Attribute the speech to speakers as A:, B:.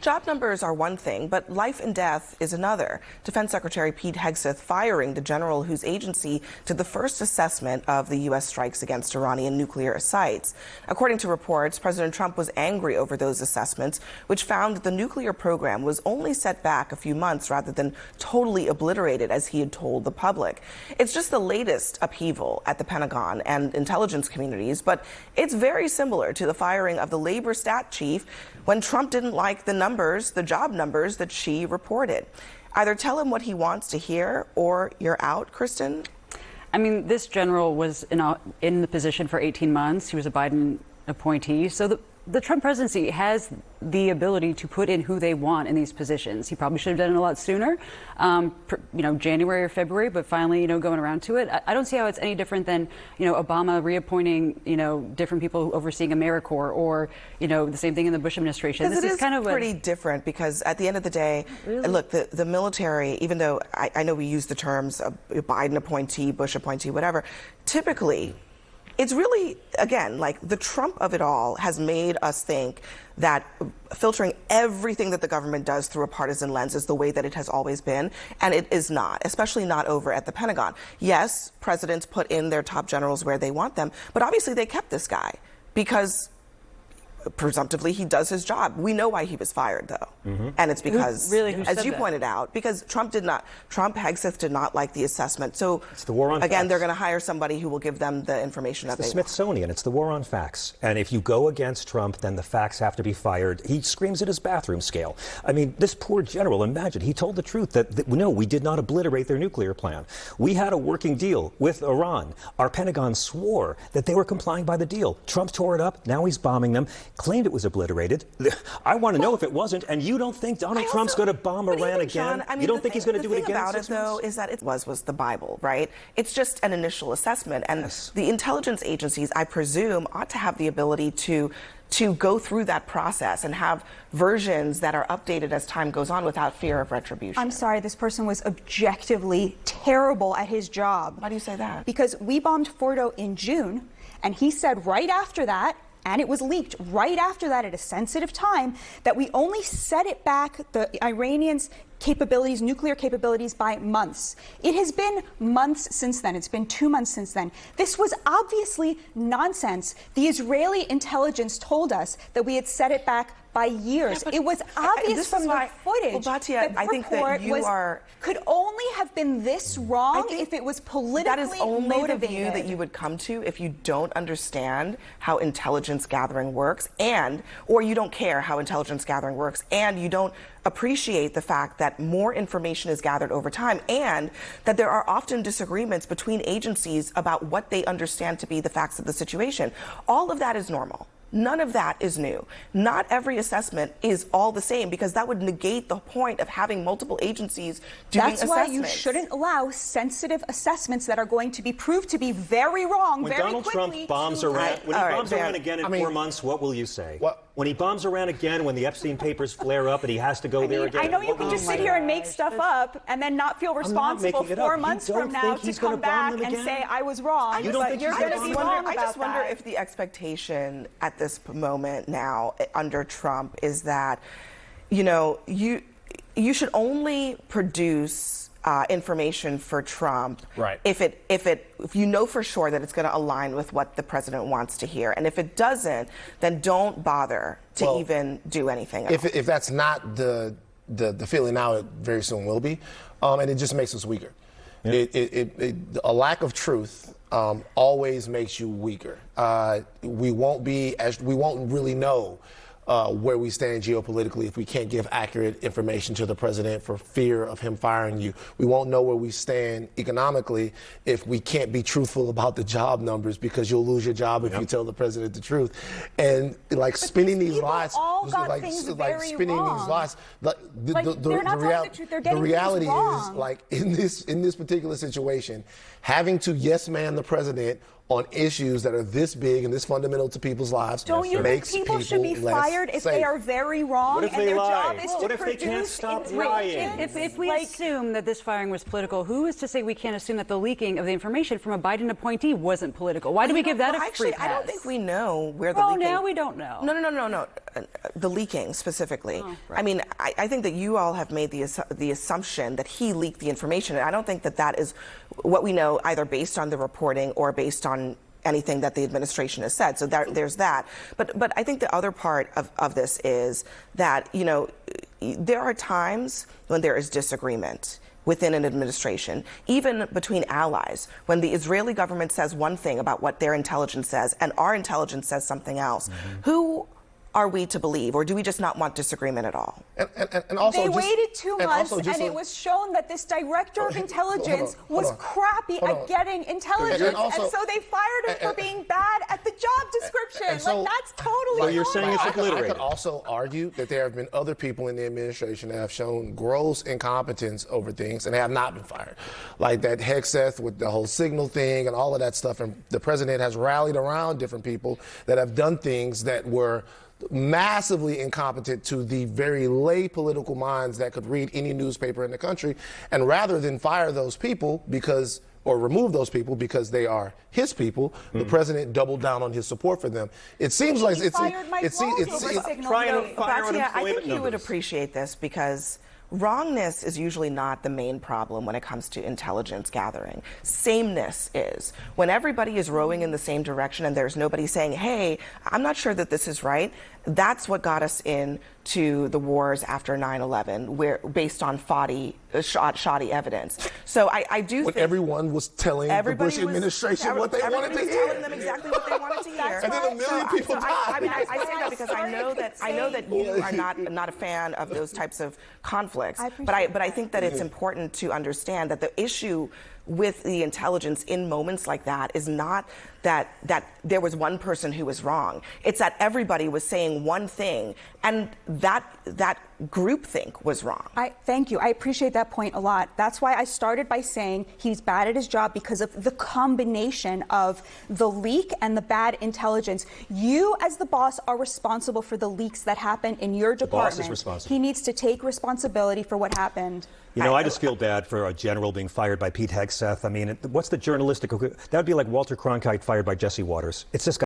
A: Job numbers are one thing, but life and death is another. Defense Secretary Pete Hegseth firing the general whose agency did the first assessment of the U.S. strikes against Iranian nuclear sites. According to reports, President Trump was angry over those assessments, which found that the nuclear program was only set back a few months rather than totally obliterated, as he had told the public. It's just the latest upheaval at the Pentagon and intelligence communities, but it's very similar to the firing of the labor stat chief when Trump didn't like the job numbers that she reported. Either tell him what he wants to hear or you're out, Kristen.
B: I mean, this general was in the position for 18 months. He was a Biden appointee. So the Trump presidency has the ability to put in who they want in these positions. He probably should have done it a lot sooner, January or February, but finally, going around to it. I don't see how it's any different than, Obama reappointing, different people overseeing AmeriCorps, or, the same thing in the Bush administration.
A: This is kind of pretty different because at the end of the day, look, the military, even though I know we use the terms of Biden appointee, Bush appointee, whatever, typically, it's really, again, like the Trump of it all has made us think that filtering everything that the government does through a partisan lens is the way that it has always been, and it is not, especially not over at the Pentagon. Yes, presidents put in their top generals where they want them, but obviously they kept this guy because presumptively he does his job. We know why he was fired, though. And it's because, as you pointed out, because Hegseth did not like the assessment. So
C: it's the war on
A: again,
C: facts.
A: they're going to hire somebody who will give them the information that they want.
C: It's the Smithsonian. It's the war on facts. And if you go against Trump, then the facts have to be fired. He screams at his bathroom scale. I mean, this poor general, imagine, he told the truth that no, we did not obliterate their nuclear plan. We had a working deal with Iran. Our Pentagon swore that they were complying by the deal. Trump tore it up. Now he's bombing them. Claimed it was obliterated. I want to know if it wasn't. And you don't think Donald Trump's going to bomb Iran again?
A: John, I mean,
C: you don't think he's going to do it again?
A: The thing about it, though, is that it was the Bible, right? It's just an initial assessment. And the intelligence agencies, I presume, ought to have the ability to go through that process and have versions that are updated as time goes on without fear of retribution.
D: I'm sorry, this person was objectively terrible at his job.
A: Why do you say that?
D: Because we bombed Fordo in June, and he said right after that, and it was leaked right after that at a sensitive time, that we only set it back, the Iranians' capabilities, nuclear capabilities, by months. It has been months since then. It's been 2 months since then. This was obviously nonsense. The Israeli intelligence told us that we had set it back by years.
A: Yeah,
D: it was obvious from the footage
A: that the report
D: could only have been this wrong if it was politically
A: motivated. That is only the view that you would come to if you don't understand how intelligence gathering works, or you don't care how intelligence gathering works, and you don't appreciate the fact that more information is gathered over time, and that there are often disagreements between agencies about what they understand to be the facts of the situation. All of that is normal. None of that is new. Not every assessment is all the same, because that would negate the point of having multiple agencies doing assessments.
D: That's why you shouldn't allow sensitive assessments that are going to be proved to be very wrong
C: very quickly. When Donald Trump bombs Iran, again in 4 months, what will you say? When he bombs Iran again, when the Epstein papers flare up and he has to go there again?
D: I know you can just sit here and make stuff up and then not feel responsible 4 months from now to come back and say I was wrong.
C: You don't think
D: you're going to be wrong about that.
A: I just wonder if the expectation at this moment now under Trump is that, you should only produce information for Trump if you know for sure that it's going to align with what the president wants to hear, and if it doesn't, then don't bother to even do anything else.
E: If that's not the feeling now, it very soon will be, and it just makes us weaker. Yeah. A lack of truth always makes you weaker. We won't really know where we stand geopolitically if we can't give accurate information to the president for fear of him firing you. We won't know where we stand economically if we can't be truthful about the job numbers, because you'll lose your job if you tell the president the truth. And spinning these lies, the reality is, in this particular situation, having to yes man the president on issues that are this big and this fundamental to people's lives.
D: Don't you think people should be fired if they are very wrong?
C: What if
D: and
C: they
D: their
C: lie?
D: job is to
C: what if they can't stop lying?
B: If we assume that this firing was political, who is to say we can't assume that the leaking of the information from a Biden appointee wasn't political? Why do we give that a free pass?
A: I don't think we know where the leaking...
B: now we don't know.
A: No. the leaking specifically.
B: Oh, right.
A: I mean, I think that you all have made the assumption that he leaked the information, and I don't think that that is what we know, either based on the reporting or based on anything that the administration has said. So there's that. But I think the other part of this is that, you know, there are times when there is disagreement within an administration, even between allies, when the Israeli government says one thing about what their intelligence says and our intelligence says something else. Mm-hmm. Who are we to believe, or do we just not want disagreement at all?
E: And also
D: they waited 2 months, and it was shown that this director of intelligence was crappy at getting intelligence, and so they fired him for being bad at the job description.
E: So,
D: that's totally.
C: So you're saying it's obliterated.
E: I could also argue that there have been other people in the administration that have shown gross incompetence over things and have not been fired, like that Hegseth with the whole signal thing and all of that stuff. And the president has rallied around different people that have done things that were massively incompetent to the very lay political minds that could read any newspaper in the country. And rather than fire those people or remove those people because they are his people, the president doubled down on his support for them. It seems like it's
A: trying to fire unemployment I think you would appreciate this, because wrongness is usually not the main problem when it comes to intelligence gathering. Sameness is. When everybody is rowing in the same direction and there's nobody saying, hey, I'm not sure that this is right, that's what got us into the wars after 9/11, based on shoddy evidence. So I do think
E: everyone was telling the Bush administration what they wanted to hear.
A: Telling them exactly what they wanted to hear.
E: And then a million people died.
A: I mean, I say that because I know that you are not a fan of those types of conflicts. But I think that it's important to understand that the issue with the intelligence in moments like that is not that there was one person who was wrong. It's that everybody was saying one thing, and that groupthink was wrong.
D: Thank you. I appreciate that point a lot. That's why I started by saying he's bad at his job, because of the combination of the leak and the bad intelligence. You, as the boss, are responsible for the leaks that happen in your department.
C: The boss is responsible.
D: He needs to take responsibilability for what happened.
C: You know, I just feel bad for a general being fired by Pete Hegseth. I mean, what's the journalistic? That would be like Walter Cronkite fired by Jesse Waters. It's just